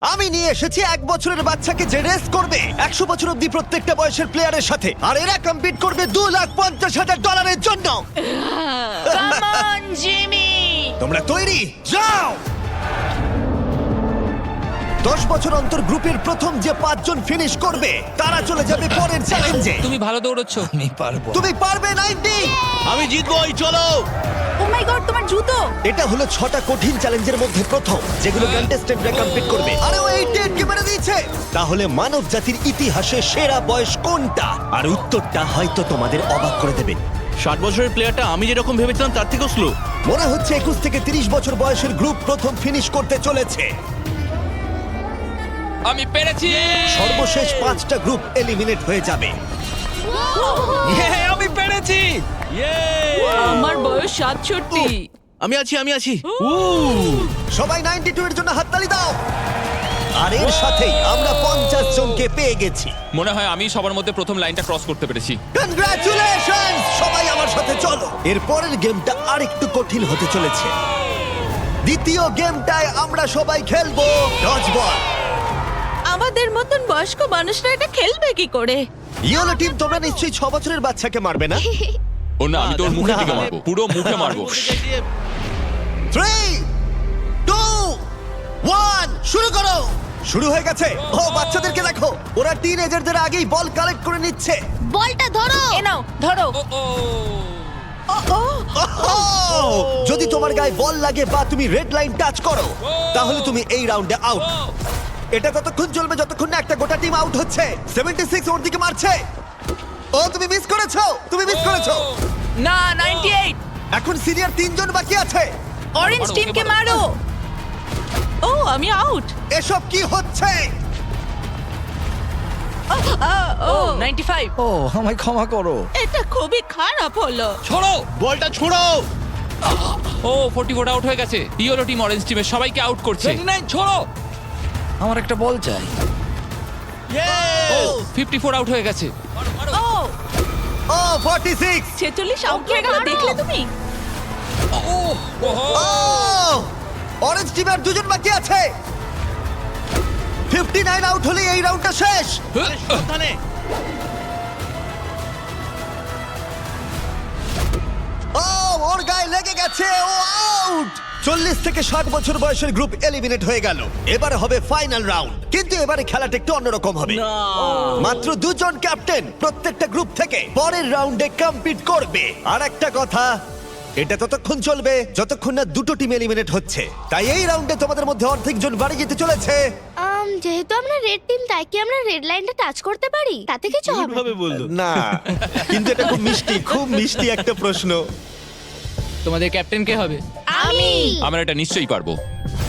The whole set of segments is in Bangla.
আমি নিয়ে এসেছি 1 বছরের বাচ্চাকে যে রেস করবে 100 বছর অব্দি প্রত্যেকটা বয়সের প্লেয়ারের সাথে, আর এরা কম্পিট করবে $2,50,000 জন্য। Come on Jimmy. তোমরা তৈরি? যাও। 10 বছর অন্তর গ্রুপের প্রথম যে 5 জন ফিনিশ করবে তারা চলে যাবে পরের চ্যালেঞ্জে। তুমি ভালো দৌড়চ্ছ। আমি পারবো। তুমি পারবে 90। আমি জিতবই, চলো। ও মাই গড, তোমার জুতো। এটা হলো 6টা কঠিন চ্যালেঞ্জের মধ্যে প্রথম, যেগুলো কন্টেস্টেন্টরা কমপ্লিট করবে। আরে ও 88 মেরে দিয়েছে। তাহলে মানব জাতির ইতিহাসে সেরা বয়স কোনটা? আর উত্তরটা হয়তো তোমাদের অবাক করে দেবে। 60 বছরের প্লেয়ারটা আমি যেরকম ভেবেছিলাম তার থেকেও স্লো। মনে হচ্ছে 21 থেকে 30 বছর বয়সের গ্রুপ প্রথম ফিনিশ করতে চলেছে। আমি পেরেছি। সর্বশেষ 5টা গ্রুপ এলিমিনেট হয়ে যাবে। আমি পেরেছি। আমার বয়স 67। আমি আছি। সবাই 92 এর জন্য হাততালি দাও। আর এর সাথেই আমরা 50 জনকে পেয়ে গেছি। মনে হয় আমি সবার মধ্যে প্রথম লাইনটা ক্রস করতে পেরেছি। কনগ্রাচুলেশনস! সবাই আমার সাথে চলো। এর পরের গেমটা আরেকটু কঠিন হতে চলেছে। দ্বিতীয় গেমটায় আমরা সবাই খেলবো ডজ বল। আমাদের মতন বয়স্ক মানুষরা এটা খেলবে কি করে? ইয়েলো টিম, তোমরা নিশ্চয়ই 6 বছরের বাচ্চাকে মারবে না? ও না, আমি তোর মুখের দিকে না। মারবো, পুরো মুখে মারবো। 3, 2, 1 শুরু করো। শুরু হয়ে গেছে। ও বাচ্চাদেরকে দেখো, ওরা টিনেজারদের আগেই বল কালেক্ট করে নিচ্ছে। বলটা ধরো। এ নাও, ধরো। ও যদি তোমার গায়ে বল লাগে বা তুমি রেড লাইন টাচ করো, তাহলে তুমি এই রাউন্ডে আউট। এটা ততক্ষণ চলবে যতক্ষণ না একটা গোটা টিম আউট হচ্ছে। 76 ওর দিকে মারছে। ও তুমি মিস করেছো, না, 98। এখন সিনিয়র 3 জন বাকি আছে। অরেঞ্জ মারো, টিমকে ওকে মারো। মারো। ও, আমি আউট। এসব কি হচ্ছে? ও 95। ও আমায় ক্ষমা করো। এটা খুবই খারাপ হলো। ছড়ো। বলটা ছোড়ো। ও 44 আউট হয়ে গেছে। ইয়েলো টিম অরেঞ্জ টিমের সবাইকে আউট করছে। 29 ছড়ো। আমার একটা বল চাই। ও 54 আউট হয়ে গেছে। ও ও 46। 46 আউট হয়ে গেল, দেখলে তুমি? ও অরেঞ্জ টিমের 2 জন বাকি আছে। 59 আউট হলে এই রাউন্ডটা শেষ। সাবধানে। ও ওর গায়ে লেগে গেছে, ও আউট। 40 থেকে 60 বছর বয়সের গ্রুপ এলিমিনেট হয়ে গেল। এবারে হবে ফাইনাল রাউন্ড, কিন্তু এবারে খেলাটা একটু অন্যরকম হবে। মাত্র 2 জন ক্যাপ্টেন প্রত্যেকটা গ্রুপ থেকে পরের রাউন্ডে কম্পিট করবে। আর একটা কথা, এটা ততক্ষণ চলবে যতক্ষণ না 2টো টিম এলিমিনেট হচ্ছে। তাই এই রাউন্ডে তোমাদের মধ্যে অর্ধেক জন বাড়ি যেতে চলেছে। যেহেতু আমরা রেড টিম, তাই কি আমরা রেড লাইনটা টাচ করতে পারি? তাতে কিছু হবে না। ভাবে বললো। না, কিন্তু এটা খুব মিষ্টি একটা প্রশ্ন। তোমাদের ক্যাপ্টেন কে হবে? আমি আমরা এটা নিশ্চয়ই পারবো।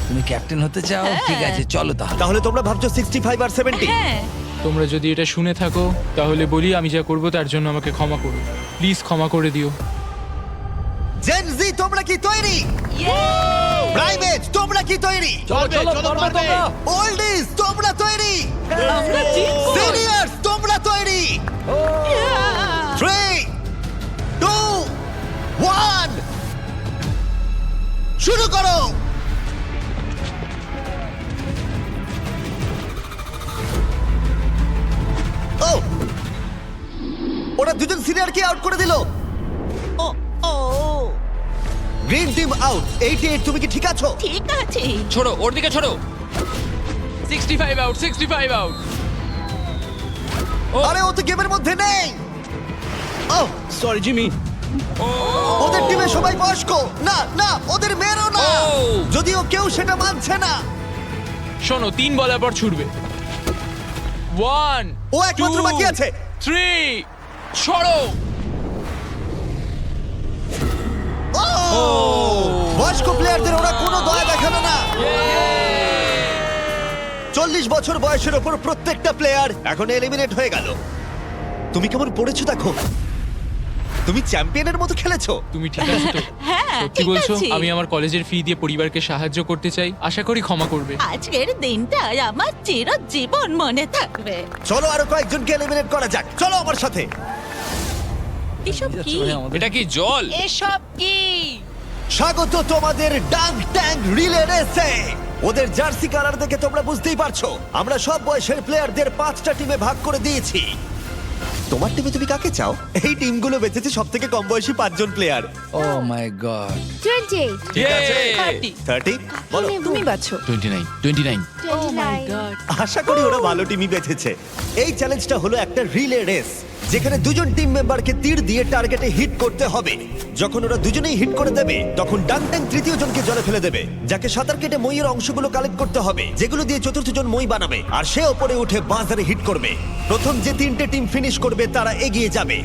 তুমি ক্যাপ্টেন হতে চাও? ঠিক আছে, চলো তাহলে। তাহলে তোমরা ভাবছো 65 আর 70? হ্যাঁ। তোমরা যদি এটা শুনে থাকো তাহলে বলি, আমি যা করব তার জন্য আমাকে ক্ষমা করো, প্লিজ ক্ষমা করে দিও। জেন জি, তোমরা কি তৈরি? প্রাইভেট, তোমরা কি তৈরি? চলো পারবে। ওল্ডিজ, তোমরা তৈরি? আমরা জিতবো। সিনিয়র্স, তোমরা তৈরি? 3, 2, 1 শুরু করো। ও ওরা 2 জন সিনিয়রকে আউট করে দিল। ও ও গ্রিন টিম আউট। 88, তুমি কি ঠিক আছো? ঠিক আছে। ছোড়ো, ওর দিকে ছোড়ো। 65 আউট, 65 আউট। আরে ও তো গেমের মধ্যে নেই। ও সরি জিমি। ওদের টিমে সবাই বয়স্ক। না না, ওদের মেয়েরও না। ও। যদিও কেউ সেটা মানছে না। শোনো, 3 বলার পর ছুটবে। 1, ও একমাত্র বাকি আছে। 3, ছড়ো। ও বয়স্ক প্লেয়ারদের ওরা কোনো দয়া দেখালো না। 40 বছর বয়সের ওপর প্রত্যেকটা প্লেয়ার এখন এলিমিনেট হয়ে গেল। তুমি কেমন পড়েছো দেখো। তুমি চ্যাম্পিয়নের মতো খেলেছো। তুমি ঠিক আছো তো? হ্যাঁ, সত্যি ঠিক বলছো? আছে। আমি আমার কলেজের ফি দিয়ে পরিবারকে সাহায্য করতে চাই, আশা করি ক্ষমা করবে। আজকের দিনটা আমার চিরজীবন মনে থাকবে। চলো আরো কয়েকজনকে এলিমিনেট করা যাক। চলো আমার সাথে। এসব কি? এটা কি জল? এসব কি? স্বাগত তোমাদের ডাঙ্ক ট্যাঙ্ক রিলে রেসে। ওদের জার্সি কালার দেখে তোমরা বুঝতেই পারছো আমরা সব বয়সের প্লেয়ারদের 5টা টিমে ভাগ করে দিয়েছি। তোমার টিমে তুমি কাকে চাও? এই টিমগুলো বেঁচেছে সব থেকে কম বয়সী 5জন প্লেয়ার। ও মাই গড। 28, ঠিক আছে 30 বলো। তুমি বাছো 29 29 29, আশা করি ওরা ভালো টিমই বেঁচেছে। এই চ্যালেঞ্জটা হলো একটা রিলে রেস, যেখানে দুজন টিম মেম্বারকে তীর দিয়ে টার্গেটে হিট করতে হবে। যখন ওরা দুজনেই হিট করে দেবে তখন ডাংটাং তৃতীয় জনকে জলে ফেলে দেবে, যাকে সাঁতার কেটে মইয়ের অংশগুলো কালেক্ট করতে হবে, যেগুলো দিয়ে চতুর্থ জন মই বানাবে, আর সে ওপরে উঠে বাজারে হিট করবে। প্রথম যে 3টে টিম ফিনিশ করবে তারা এগিয়ে যাবে,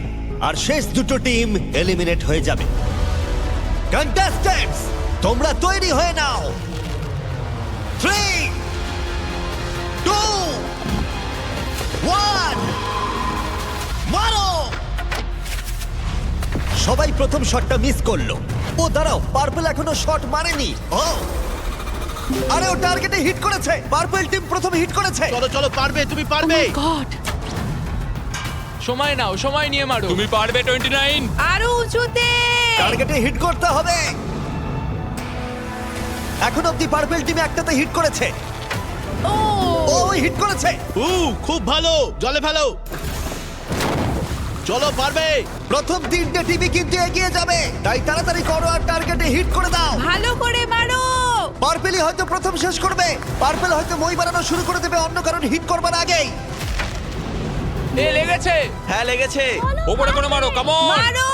আর শেষ দুটো টিম এলিমিনেট হয়ে যাবে। কন্টেস্ট্যান্টস, তোমরা তৈরি হয়ে নাও। 3 2 1 মারো! সবাই প্রথম শটটা মিস করলো। ও দাঁড়াও, পার্পল এখনো শট মারেনি। ও আরে ও টার্গেটে হিট করেছে। পার্পল টিম প্রথমে হিট করেছে। চলো চলো, পারবে, তুমি পারবে। গড, সময় নাও, সময় নিয়ে মারো। তুমি পারবে 29। আরো উঁচুতে। টার্গেটে হিট করতে হবে। এখন অব্দি পার্পল টিম একটাতে হিট করেছে। ও ও হিট করেছে। খুব ভালো, জলে ফেলো। চলো, পারবে। প্রথম 3টে টিমই কিন্তু এগিয়ে যাবে, তাই তাড়াতাড়ি করো আর টার্গেটে হিট করে দাও। ভালো করে মারো। পার্পেলই হয়তো প্রথম শেষ করবে। পার্পেল হয়তো মই বানানো শুরু করে দেবে অন্য কারণ হিট করবার আগেই। এ লেগেছে। হ্যাঁ, লেগেছে। ওপরে করে মারো, কাম অন। মারো।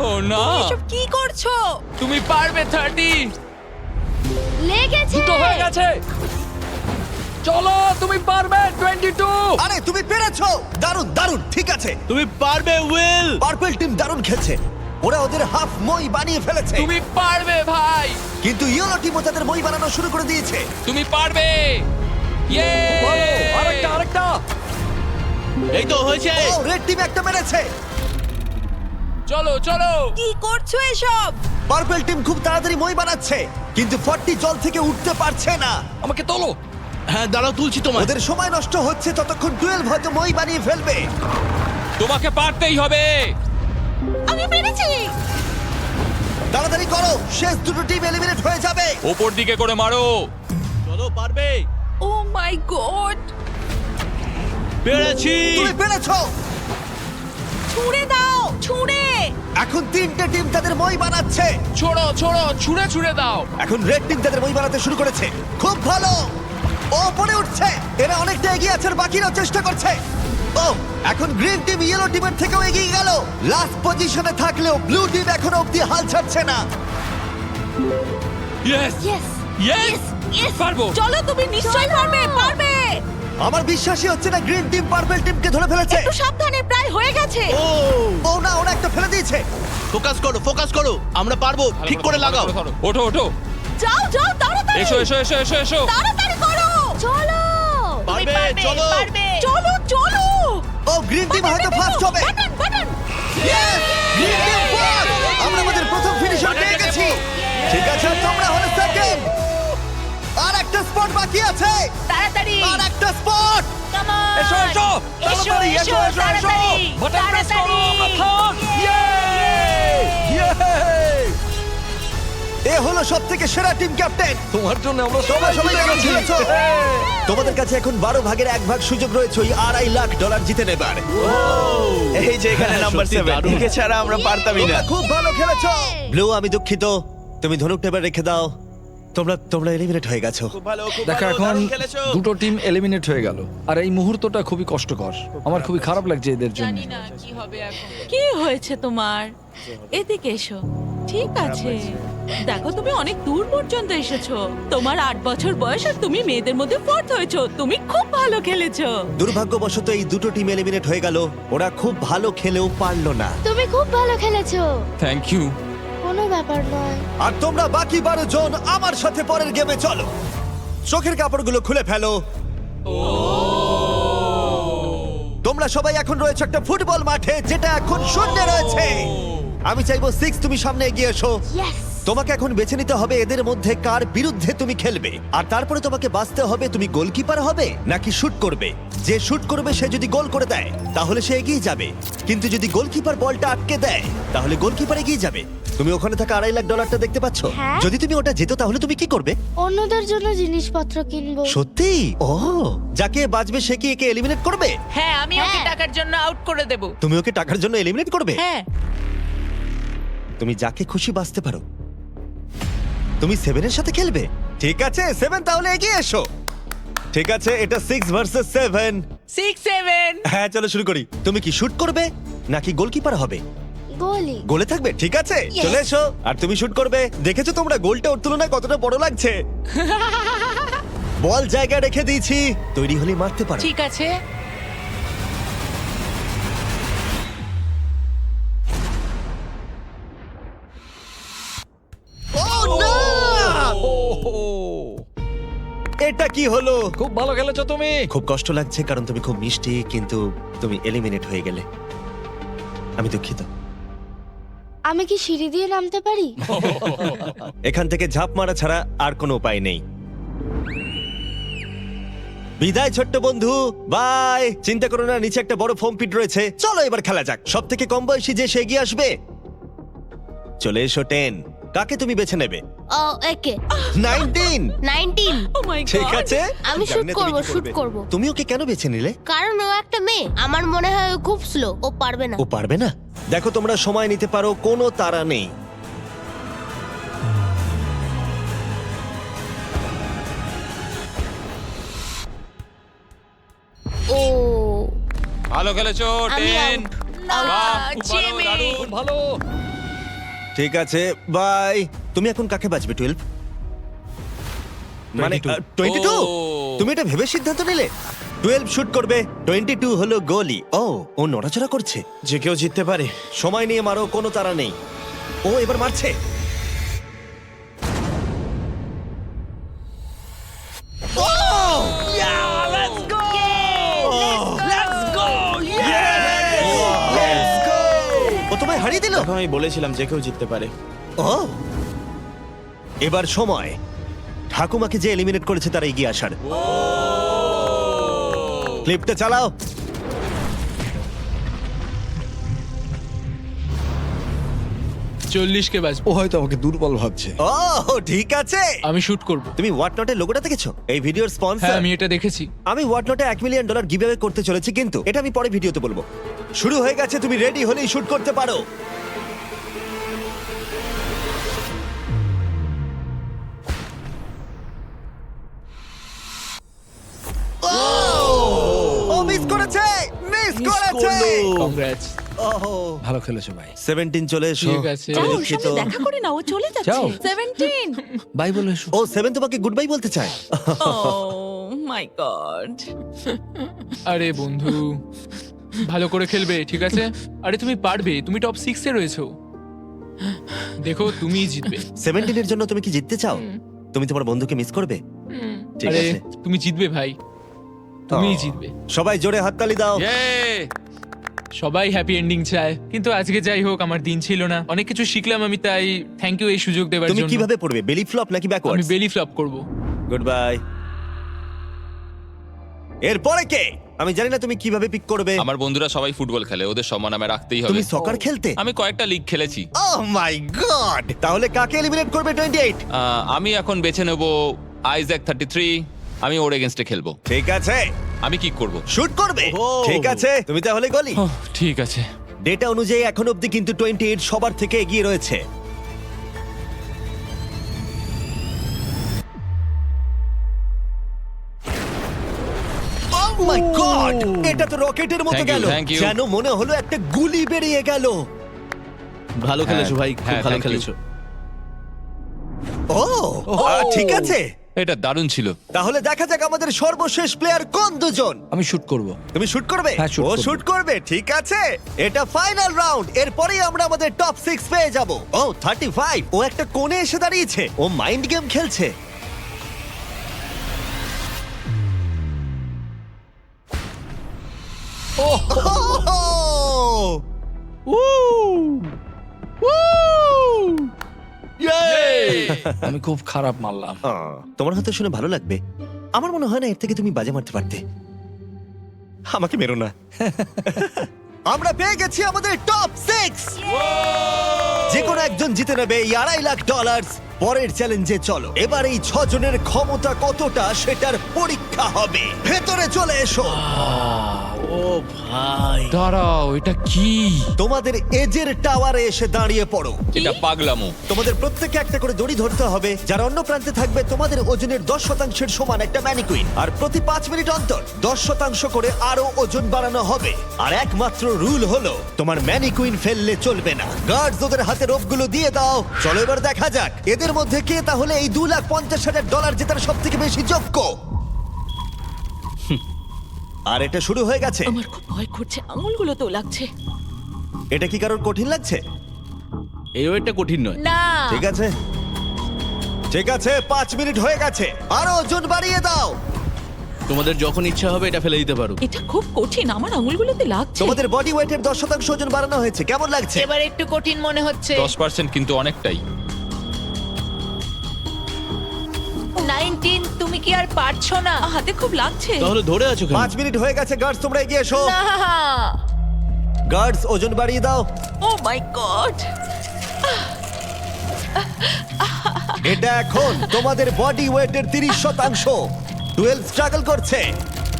ও না, এসব কি করছো? তুমি পারবে 30। লেগেছে। দুটো হয়ে গেছে। চলো, তুমি পারবে 22। আরে তুমি পেরেছো, দারুণ দারুণ। ঠিক আছে, তুমি পারবে, উইল। পার্পল টিম দারুণ খেলছে। ওরা ওদের হাফ মই বানিয়ে ফেলেছে, তুমি পারবে ভাই। কিন্তু ইয়েলো টিমও তাদের মই বানানো শুরু করে দিয়েছে। তুমি পারবে। ইয়ে! আরেকটা। এই তো হয়েছে। ও রেড টিম একটা মেরেছে। চলো চলো। কি করছো এসব? পার্পল টিম খুব তাড়াতাড়ি মই বানাচ্ছে, কিন্তু 40 জল থেকে উঠতে পারছে না। আমাকে তোলো। হ্যাঁ, দাঁড়াও, তুলছি তোমার। ওদের সময় নষ্ট হচ্ছে, ততক্ষণ 12 হয়তো মই বানিয়ে ফেলবে। তোমাকে পারতেই হবে। আমি পেরেছি। তাড়াতাড়ি করো, শেষ দুটো টিম এলিমিনেট হয়ে যাবে। ওপর দিকে করে মারো। চলো, পারবে। ও মাই গড, পেরেছি। তুমি পেরেছো। ছুঁড়ে দাও, ছুঁড়ে। এখন 3টে টিম তাদের মই বানাচ্ছে। ছোড়ো ছোড়ো, ছুঁড়ে ছুঁড়ে দাও। এখন রেড টিম তাদের মই বানাতে শুরু করেছে। খুব ভালো, ও পরে উঠছে। এরা অনেকটা এগিয়ে আছে, আর বাকিরাও চেষ্টা করছে। ও এখন গ্রিন টিম ইয়েলো টিমের থেকেও এগিয়ে গেল। লাস্ট পজিশনে থাকলেও ব্লু টিম এখনো অব্দি হাল ছাড়ছে না। Yes yes, yes, Yes! পারবো। চলো, তুমি নিশ্চয়ই পারবে, পারবে। আমার বিশ্বাসই হচ্ছে না গ্রিন টিম পার্পল টিমকে ধরে ফেলেছে। একটু সাবধানে, প্রায় হয়ে গেছে। ও না, ওরা একটা ফেলে দিয়েছে। ফোকাস করো, ফোকাস করো। আমরা পারবো, ঠিক করে লাগাও। ওঠো ওঠো। যাও যাও, তাড়াতাড়ি। এসো এসো এসো এসো এসো। তাড়াতাড়ি করো। চলো। তুমি পারবে, চলো। পারবে। চলো চলো। ও গ্রিন টিম হয়তো ফার্স্ট হবে। Button button. Yes! Green team first. আমরা আমাদের প্রথম ফিনিশার পেয়ে গেছি। ঠিক আছে, তোমরা হলো সেকেন্ড। আর একটা স্পট বাকি আছে। তাড়াতাড়ি। আর একটা স্পট। Come on. এসো এসো। এসো তাড়াতাড়ি, এসো এসো। তাড়াতাড়ি। বাটন প্রেস করো, আমরা থাম। এ হলো সবথেকে সেরা টিম ক্যাপ্টেন। তোমার জন্য আমরা তোমরা সবাই জিতে কেমন গেছি। খেলেছো? তোমাদের কাছে এখন 12 ভাগের 1 ভাগ সুযোগ রয়েছে ওই $2.5 লাখ জিতে নেবার। এই যে এখানে নাম্বার 7, একে ছাড়া আমরা পারতামই না। তোমরা খুব ভালো খেলেছো। ব্লু, আমি দুঃখিত, তুমি ধনুক টেবিল রেখে দাও। তোমরা এলিমিনেট হয়ে গেছো। খুব ভালো, খুব দেখো ভালো, এখন দারুণ খেলেছো। দুটো টিম এলিমিনেট হয়ে গেল, আর এই মুহূর্তটা খুবই কষ্টকর। আমার খুবই খারাপ লাগছে এদের জন্য। জানি না কি হবে এখন। কি হয়েছে তোমার? এদিকে এসো। ঠিক আছে, দেখো তুমি অনেক দূর পর্যন্ত এসেছো। তোমার 8 বছর বয়স আর তুমি মেয়েদের মধ্যে ফোর্থ হয়েছো। তুমি খুব ভালো খেলেছো। দুর্ভাগ্যবশত এই দুটো টিম এলিমিনেট হয়ে গেল। ওরা খুব ভালো খেলেও পারলো না। তুমি খুব ভালো খেলেছো। Thank you. কোনো ব্যাপার নয়। আর তোমরা বাকি 12 জন আমার সাথে পরের গেমে চলো। চোখের কাপড়গুলো খুলে ফেলো। তোমরা সবাই এখন রয়েছে একটা ফুটবল মাঠে, যেটা এখন শূন্য রয়েছে। আমি চাইবো 6 তুমি সামনে এগিয়ে এসো। ইয়েস। তোমাকে এখন বেছে নিতে হবে এদের মধ্যে কার বিরুদ্ধে তুমি খেলবে, আর তারপরে তোমাকে বাছতে হবে তুমি গোলকিপার হবে নাকি শুট করবে। যে শুট করবে সে যদি গোল করে দেয় তাহলে সে এগিয়ে যাবে, কিন্তু যদি গোলকিপার বলটা আটকে দেয় তাহলে গোলকিপার এগিয়ে যাবে। তুমি ওখানে থাকা $2.5 লাখ দেখতে পাচ্ছ? হ্যাঁ। যদি তুমি ওটা যেত তাহলে তুমি কি করবে? অন্যদের জন্য জিনিসপত্র কিনবো। সত্যি? ও, যাকে বাঁচবে সে কি একে এলিমিনেট করবে? হ্যাঁ আমি ওকে হ্যাঁ। টাকার জন্য আউট করে দেব। তুমি ওকে টাকার জন্য এলিমিনেট করবে? হ্যাঁ তুমি যাকে খুশি বাঁচতে পারো। তুমি 7 এর সাথে খেলবে? ঠিক আছে 7, তাহলে এগিয়ে এসো। ঠিক আছে, এটা 6 ভার্সেস 7। 6-7 হ্যাঁ, চলো শুরু করি। তুমি কি শুট করবে নাকি গোলকিপার হবে? গোলি। গোলে থাকবে? ঠিক আছে, চলে এসো। আর তুমি শুট করবে। দেখেছো তোমরা গোলটা ওর তুলনায় কতটা বড় লাগছে? বল জায়গা রেখে দিয়েছি, তৈরি হলে মারতে পারো। ঠিক আছে। Oh, no! এটা কি হলো? খুব ভালো খেলেছো তুমি। খুব কষ্ট লাগছে কারণ তুমি খুব মিষ্টি, কিন্তু তুমি এলিমিনেট হয়ে গেলে। আমি দুঃখিত। আমি কি সিঁড়ি দিয়ে নামতে পারি? এখান থেকে ঝাঁপ মারা ছাড়া আর কোনো উপায় নেই। বিদায় ছোট্ট বন্ধু, বাই। চিন্তা করো না, নিচে একটা বড় ফোম পিট রয়েছে। চলো এবার খেলা যাক। সব থেকে কম বয়সী যে সে এগিয়ে আসবে। চলে এসো 10। কাকে তুমি বেছে নেবে? ও একে। 19। 19। ও মাই গড। ঠিক আছে, আমি জানি শুট না তুমি করব, কি শুট করবে। করব। তুমি ওকে কেন বেছে নিলে? কারণ ও একটা মেয়ে, আমার মনে হয় ও খুব স্লো, ও পারবে না। ও পারবে না? দেখো, তোমরা সময় নিতে পারো, কোনো তাড়া নেই। ও ভালো খেলেছো আমি 10। out। বাহ, খুব ভালো, জিমি। দারুণ। খুব ভালো। ঠিক আছে, বাই। তুমি এখন কাকে বাঁচবে? 12 মানে 22? ও। তুমি এটা ভেবে সিদ্ধান্ত নিলে? 12 শুট করবে, 22 হলো গোলি। ও নড়াচড়া করছে। যে কেউ জিততে পারে। সময় নিয়ে মারো, কোনো তাড়া নেই। ও এবার মারছে। ও তোমায় হারিয়ে দিল। দেখো, আমি বলেছিলাম যে কেউ জিততে পারে। ও, এবার সময় ঠাকুমাকে যে এলিমিনেট করেছে তারা এগিয়ে আসার। ক্লিপটা চালাও। কে বাজবে। ও হয়তো আমাকে দুর্বল ভাবছে। ও ঠিক আছে। আমি শুট করব। তুমি হোয়াটনটের লোগোটা দেখেছো? এই ভিডিওর হ্যাঁ স্পন্সর। আমি এটা দেখেছি। আমি হোয়াটনটে $1 মিলিয়ন গিভঅ্যাওয়ে করতে চলেছি, কিন্তু এটা আমি পরে ভিডিওতে বলবো। শুরু হয়ে গেছে, তুমি রেডি হলেই শুট করতে পারো। ও মিস করেছে, মিস করেছে। কংগ্রাটস। ওহো, ভালো খেলেছো ভাই। 17 চলে এসো। ঠিক আছে। আমি যাও, ওর দুঃখিত। সাথে দেখা করে না, ও চলে যাচ্ছে। যাও। 17 বাই বলে এসো। ও 7 তোমাকে গুড বাই বলতে চায়। ও মাই গড। আরে বন্ধু, ভালো করে খেলবে, ঠিক আছে? আরে তুমি পারবে, তুমি টপ 6 এ রয়েছো। দেখো তুমিই জিতবে। 17 এর জন্য তুমি কি জিততে চাও? তুমি তোমার বন্ধুকে মিস করবে? ঠিক আরে আছে। তুমি জিতবে ভাই, তুমিই ও। জিতবে। সবাই জোরে হাততালি দাও। Yay! সবাই হ্যাপি এন্ডিং চায়, কিন্তু আজকে যাই হোক আমার দিন ছিল না। অনেক কিছু শিখলাম আমি, তাই থ্যাংক ইউ এই সুযোগ দেওয়ার তুমি জন্য। কিভাবে পড়বে? বেলি ফ্লপ নাকি আমি ব্যাকওয়ার্ডস? বেলি ফ্লপ করব। Good bye. এরপরে কে? আমি জানি না তুমি কিভাবে পিক করবে। আমার বন্ধুরা সবাই ফুটবল খেলে, ওদের সম্মান আমি রাখতেই হবে। তুমি সকার খেলতে? আমি কয়েকটা লিগ খেলেছি। ওহ মাই গড! তাহলে কাকে এলিমিনেট করবে 28? আমি এখন বেছে নেব আইজ্যাক 33। আমি ওর এগেনস্টে খেলবো। ঠিক আছে, আমি কি করব? শুট করবে। ঠিক আছে, তুমি তাহলে গলি। ঠিক আছে। ডেটা অনুযায়ী এখন অবধি কিন্তু 28 সবার থেকে এগিয়ে রয়েছে। Oh my God! এটা তো রকেটের মতো Thank you, গেল। thank you. যেন মনে হলো একটা গুলি বেরিয়ে গেল। ভালো খেলেছো ভাই, খুব হ্যাঁ, ভালো thank you. খেলেছো। ও ঠিক আছে, এটা দারুণ ছিল। তাহলে দেখা যাক আমাদের সর্বশেষ প্লেয়ার কোন দুজন। আমি শুট করব। তুমি শুট করবে? হ্যাঁ, shoot ও করবো। শুট করবে, ঠিক আছে। এটা ফাইনাল রাউন্ড, এরপরেই আমরা আমাদের টপ 6 পেয়ে যাব। ও 35, ও একটা কোণে এসে দাঁড়িয়েছে, ও মাইন্ড গেম খেলছে। আমি খুব খারাপ মারলাম। তোমার হয়তো শুনে ভালো লাগবে, আমার মনে হয় না এর থেকে তুমি বাজে মারতে পারতে। আমাকে মেরো না। আমরা পেয়ে গেছি আমাদের টপ 6। যে কোনো একজন জিতে নেবে এই $2.5 লাখ। পরের চ্যালেঞ্জে চলো, এবার এই 6 জনের ক্ষমতা কতটা সেটার পরীক্ষা হবে। ভেতরে চলে এসো। ও ভাই, দাঁড়াও, এটা কি? তোমাদের এজের টাওয়ারে এসে দাঁড়িয়ে পড়ো। এটা পাগলামো। তোমাদের প্রত্যেককে একটা করে দড়ি ধরতে হবে, যার অন্য প্রান্তে থাকবে তোমাদের ওজনের 10%-এর সমান একটা ম্যানিকুইন। আর প্রতি 5 মিনিট অন্তর 10% করে আরো ওজন বাড়ানো হবে। আর একমাত্র রুল হলো তোমার ম্যানিকুইন ফেললে চলবে না। গার্ডস ওদের হাতে রোপগুলো দিয়ে দাও। চলো এবার দেখা যাক এদের মধ্যে কে তাহলে এই $2,50,000 জেতার সব থেকে বেশি যোগ্য। আর এটা শুরু হয়ে গেছে। আমার খুব ভয় করছে, আঙুলগুলো তো লাগছে। এটা কি কারোর কঠিন লাগছে? এই ওয়েটটা কঠিন নয়। না, ঠিক আছে, ঠিক আছে, 5 মিনিট হয়ে গেছে। আরো ওজন বাড়িয়ে দাও। তোমাদের যখন ইচ্ছা হবে এটা ফেলে দিতে পারো। এটা খুব কঠিন, আমার আঙুলগুলোতে লাগছে। তোমাদের বডি ওয়েটের 10% ওজন বাড়ানো হয়েছে, কেমন লাগছে? এবার একটু কঠিন মনে হচ্ছে। 10% কিন্তু অনেকটাই। 19, তুমি কি আর পারছো না? হাতে খুব লাগছে। তাহলে ধরে আছো কেন? 5 মিনিট হয়ে গেছে। গার্ডস তোমরা এগিয়ে এসো। না, গার্ডস ওজন বাড়িয়ে দাও। ও মাই গড! এটা এখন তোমাদের বডি ওয়েটের 30%। 12 স্ট্রাগল করছে।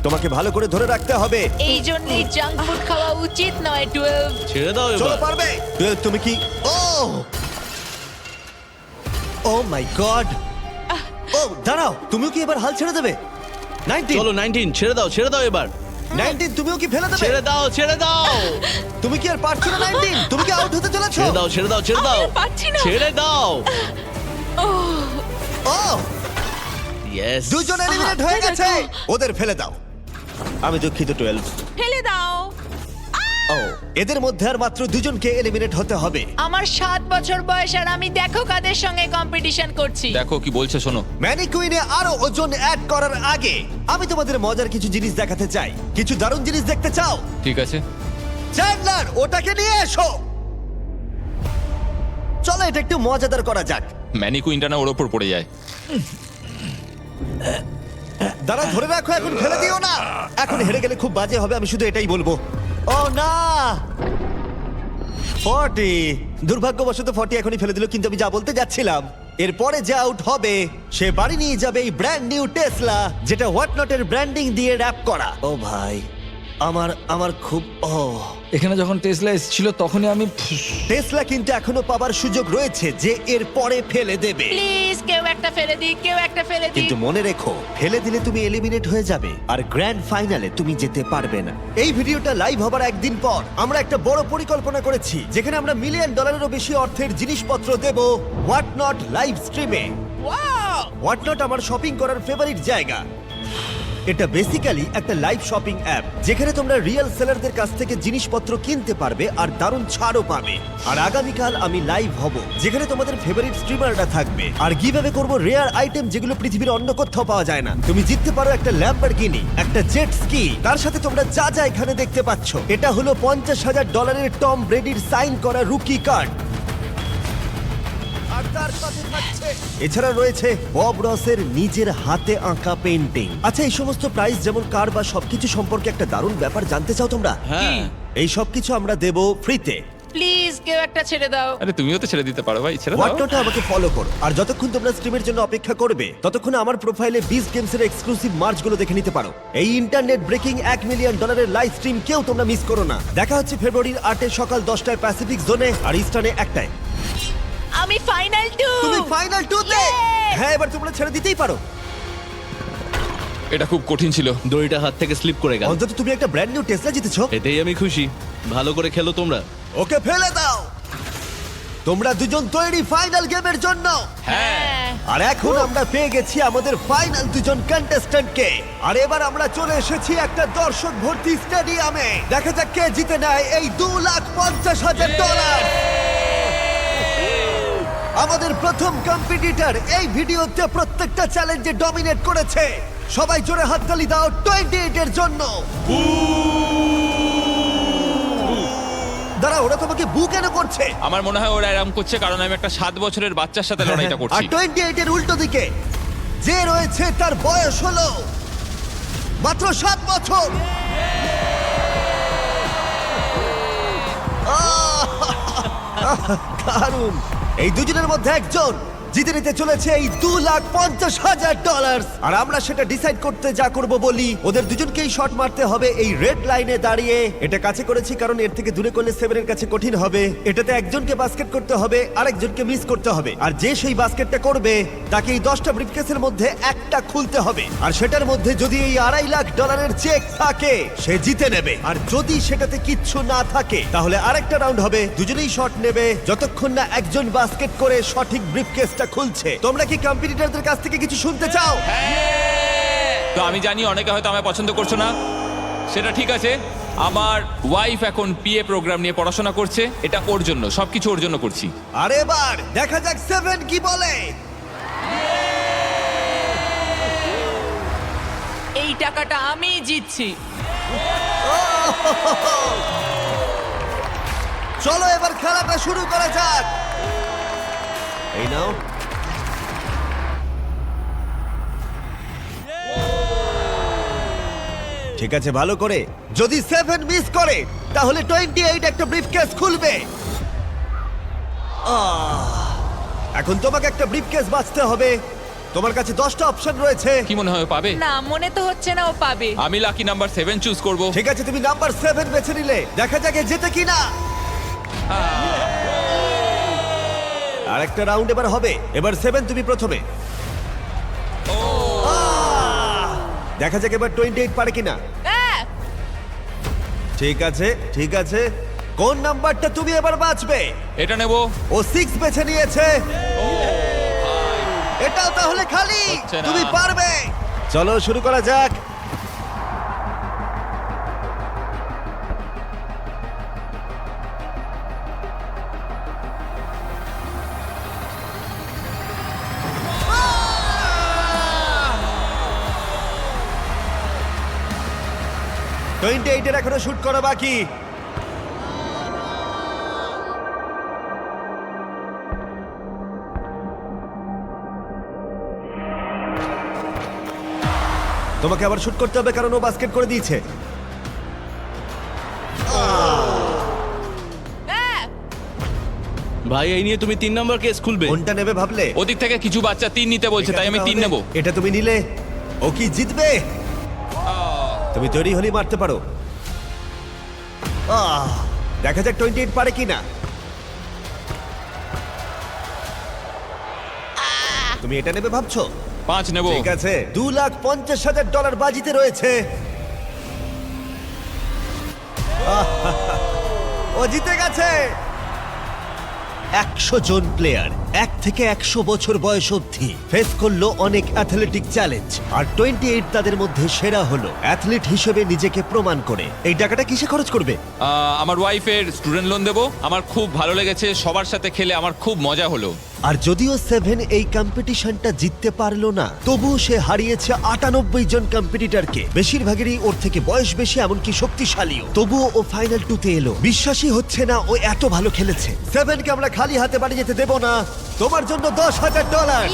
তোমাকে ভালো করে ধরে রাখতে হবে। এই জন্যই জাঙ্ক ফুড খাওয়া উচিত নয়। 12। ছেড়ে দাও চলো এবার। পারবে। 12 তুমি কি? ও মাই গড! ও দাঁড়াও, তুমিও কি এবার হাল ছেড়ে দেবে? 19 চলো 19, ছেড়ে দাও এবার। 19 তুমিও কি ফেলে দেবে? ছেড়ে দাও। তুমি কি আর পারছো না? 19 তুমি কি আউট হতে চলেছো? ছেড়ে দাও। আমি আর পারছি না। ছেড়ে দাও। ও ইয়েস। দুজন এলিমিনেট হয়ে গেছে। ওদের ফেলে দাও। আমি দুঃখিত 12। ফেলে দাও। ও এদের মধ্যে আর মাত্র দুজনকে এলিমিনেট হতে হবে। আমার 7 বছর বয়স আর আমি দেখো কাদের সঙ্গে কম্পিটিশন করছি। দেখো কি বলছে, শোনো। ম্যানিকুইনে আরো ওজন অ্যাড করার আগে আমি তোমাদের মজার কিছু জিনিস দেখাতে চাই। কিছু দারুণ জিনিস দেখতে চাও? ঠিক আছে। চ্যান্ডলার ওটাকে নিয়ে এসো। চলো এটা একটু মজাদার করা যাক। ম্যানিকুইনটা না ওর ওপর পড়ে যায়। দাঁড়া, ধরে রাখো, এখন ফেলে দিও না। এখন হেরে গেলে খুব বাজে হবে, আমি শুধু এটাই বলবো। ও না, 40। দুর্ভাগ্যবশত 40 এখনই ফেলে দিল, কিন্তু আমি যা বলতে যাচ্ছিলাম, এরপরে যে আউট হবে সে বাড়ি নিয়ে যাবে এই ব্র্যান্ড নিউ টেসলা, যেটা হোয়াট নটের ব্র্যান্ডিং দিয়ে র‍্যাপ করা। ও ভাই, আমার খুব এখানে যখন টেসলা এসেছিল তখনই আমি টেসলা কিন্তু এখনো পাবার সুযোগ রয়েছে যে এর পরে ফেলে দেবে। প্লিজ কেউ একটা ফেলে দিই, কেউ একটা ফেলে দিই। কিন্তু মনে রেখো, ফেলে দিলে তুমি এলিমিনেট হয়ে যাবে আর গ্র্যান্ড ফাইনালে তুমি যেতে পারবে না। এই ভিডিওটা লাইভ হবার একদিন পর আমরা একটা বড় পরিকল্পনা করেছি, যেখানে আমরা $1 মিলিয়নেরও বেশি অর্থের জিনিসপত্র দেব হোয়াট নট লাইভ স্ট্রিমে। হোয়াট নট আমার শপিং করার ফেভারিট জায়গা। এটা বেসিক্যালি একটা লাইভ শপিং অ্যাপ, যেখানে তোমরা রিয়েল সেলারদের কাছ থেকে জিনিসপত্র কিনতে পারবে আর দারুণ ছাড়ও পাবে। আর আগামীকাল আমি লাইভ হব, যেখানে তোমাদের ফেভারিট স্ট্রিমাররা থাকবে আর গিভঅ্যাওয়ে করব রেয়ার আইটেম, যেগুলো পৃথিবীর অন্য কোথাও পাওয়া যায় না। তুমি জিততে পারো একটা ল্যাম্বরগিনি, একটা জেট স্কি। তার সাথে তোমরা যা যা এখানে দেখতে পাচ্ছ, এটা হলো $50,000 টম ব্রেডির সাইন করা রুকি কার্ড। আর তার সাথে থাকছে, এছাড়া রয়েছে বব রসের নিজের হাতে আঁকা পেইন্টিং। আচ্ছা, এই সমস্ত প্রাইস যেমন কার বা সবকিছু সম্পর্কে একটা দারুণ ব্যাপার জানতে চাও তোমরা? হ্যাঁ। এই সবকিছু আমরা দেব ফ্রিতে। প্লিজ কেউ একটা ছেড়ে দাও। আরে তুমিও তো ছেড়ে দিতে পারো ভাই, ছেড়ে দাও। হোয়াটনটে আমাকে ফলো করো, আর যতক্ষণ তোমরা স্ট্রিমের জন্য অপেক্ষা করবে ততক্ষণ আমার প্রোফাইলে বিস্ট গেমসের এক্সক্লুসিভ মার্চগুলো দেখে নিতে পারো। এই internet breaking $1 million live stream কেউ তোমরা মিস করো না। দেখা হচ্ছে ফেব্রুয়ারির 8 সকাল 10টায় প্যাসিফিক জোনে আর ইস্টার্নে 1টায়। আমি ফাইনাল 2। তুমি ফাইনাল 2 তে? হ্যাঁ, এবার তোমরা ছেড়ে দিতেই পারো। এটা খুব কঠিন ছিল। দড়িটা হাত থেকে স্লিপ করে গেল। অন্তত তুমি একটা ব্র্যান্ড নিউ টেসলা জিতেছো। এতেই আমি খুশি। ভালো করে খেলো তোমরা। ওকে ফেলে দাও। তোমরা দুজন তৈরি ফাইনাল গেমের জন্য? হ্যাঁ। আর এখন আমরা পেয়ে গেছি আমাদের ফাইনাল দুজন কন্টেস্ট্যান্টকে। আর এবার আমরা চলে এসেছি একটা দর্শক ভর্তি স্টেডিয়ামে। দেখা যাক কে জিতে নেয় এই $2,50,000। আমাদের প্রথম কম্পিটিটর এই ভিডিওতে প্রত্যেকটা চ্যালেঞ্জে ডমিনেট করেছে। সবাই জোরে হাততালি দাও 28 এর জন্য। দাঁড়া, ওরা তোমাকে বু কেন করছে? আমার মনে হয় ওরা এরকম করছে কারণ আমি একটা 7 বছরের বাচ্চার সাথে লড়াইটা আর করছি। 28 এর উল্টো দিকে যে রয়েছে তার বয়স হলো মাত্র 7 বছর। দারুণ। এই দুজনের মধ্যে একজন জিতে নিতে চলেছে এই $2,50,000। আর আমরা সেটা ডিসাইড করতে যা করব বলি, ওদের দুজনকেই শট মারতে হবে এই রেড লাইনে দাঁড়িয়ে। এটা কাছে করেছি কারণ এর থেকে দূরে করলে সেভেনের কাছে কঠিন হবে। এটাতে একজনকে বাস্কেট করতে হবে, আরেকজনকে মিস করতে হবে। আর যে সেই বাস্কেটটা করবে তাকে এই 10টা ব্রিফকেসের মধ্যে একটা খুলতে হবে। আর সেটার মধ্যে যদি এই $2.5 লাখ চেক থাকে সে জিতে নেবে। আর যদি সেটাতে কিচ্ছু না থাকে তাহলে আরেকটা রাউন্ড হবে, দুজনেই শট নেবে যতক্ষণ না একজন বাস্কেট করে সঠিক ব্রিফকেসটা খুলছে। তোমরা কি কম্পিটিটরদের কাছ থেকে কিছু শুনতে চাও? তো আমি জানি অনেকে হয়তো আমায় পছন্দ করছো না, সেটা ঠিক আছে। আমার ওয়াইফ এখন পিএ প্রোগ্রাম নিয়ে পড়াশোনা করছে, এটা ওর জন্য, সবকিছু ওর জন্য করছি। আর এবার দেখা যাক সেভেন কি বলে। এই টাকাটা আমি জিতছি। চলো এবার খেলাটা শুরু করা যাক। এই নাও। ঠিক আছে, ভালো করে। যদি 7 মিস করে তাহলে 28 একটা ব্রিফকেস খুলবে। এখন তোমাকে একটা ব্রিফকেস বাঁচতে হবে। তোমার কাছে 10টা অপশন রয়েছে। কি মনে হয় ও পাবে? না, মনে তো হচ্ছে না ও পাবে। আমি লাকি নাম্বার 7 চুজ করব। ঠিক আছে, তুমি নাম্বার 7 বেছে নিলে। দেখা যাক এ জেতে কিনা। আর একটা রাউন্ড এবার হবে। এবার 7 তুমি প্রথমে। দেখা যাক এবার 28 পারে কিনা। ঠিক আছে, ঠিক আছে। কোন নাম্বারটা তুমি এবার বাঁচবে? এটা নেব। ও 6 বেছে নিয়েছে। এটাও তাহলে খালি। হচ্ছে না। তুমি পারবে। চলো শুরু করা যাক। টোয়েন্টি এইটের এখনো শুট করা বাকি। তোমাকে আবার শুট করতে হবে কারণ ও বাস্কেট করে দিয়েছে। ভাই এই নিয়ে তুমি 3 নম্বর কেস খুলবে? কোনটা নেবে ভাবলে? ওদিক থেকে কিছু বাচ্চা 3 নিতে বলছে, তাই আমি 3 নেব। এটা তুমি নিলে। ও কি জিতবে? তুমি তৈরি হলেই মারতে পারো। দেখা যাক 28 পারে কিনা। তুমি এটা নেবে ভাবছো? 5 নেব। ঠিক আছে, $2,50,000 বাজিতে রয়েছে। ও জিতে গেছে। 100 জন প্লেয়ার 1 থেকে 100 বছর বয়স অবধি ফেস করলো অনেক অ্যাথলেটিক চ্যালেঞ্জ। আর 28 তাদের মধ্যে সেরা হলো অ্যাথলিট হিসেবে নিজেকে প্রমাণ করে। এই টাকাটা কিসে খরচ করবে? আমার ওয়াইফের স্টুডেন্ট লোন দেব। আমার খুব ভালো লেগেছে, সবার সাথে খেলে আমার খুব মজা হলো। আর যদিও 7 এই কম্পিটিশনটা জিততে পারলো না, তবুও সে হারিয়েছে 98 জন কম্পিটিটরকে। বেশিরভাগেরই ওর থেকে বয়স বেশি, এমনকি শক্তিশালীও। তবুও ও ফাইনাল 2-তে এলো। বিশ্বাসই হচ্ছে না ও এত ভালো খেলেছে। 7কে আমরা খালি হাতে বাড়ি যেতে দেব না। তোমার জন্য $10,000।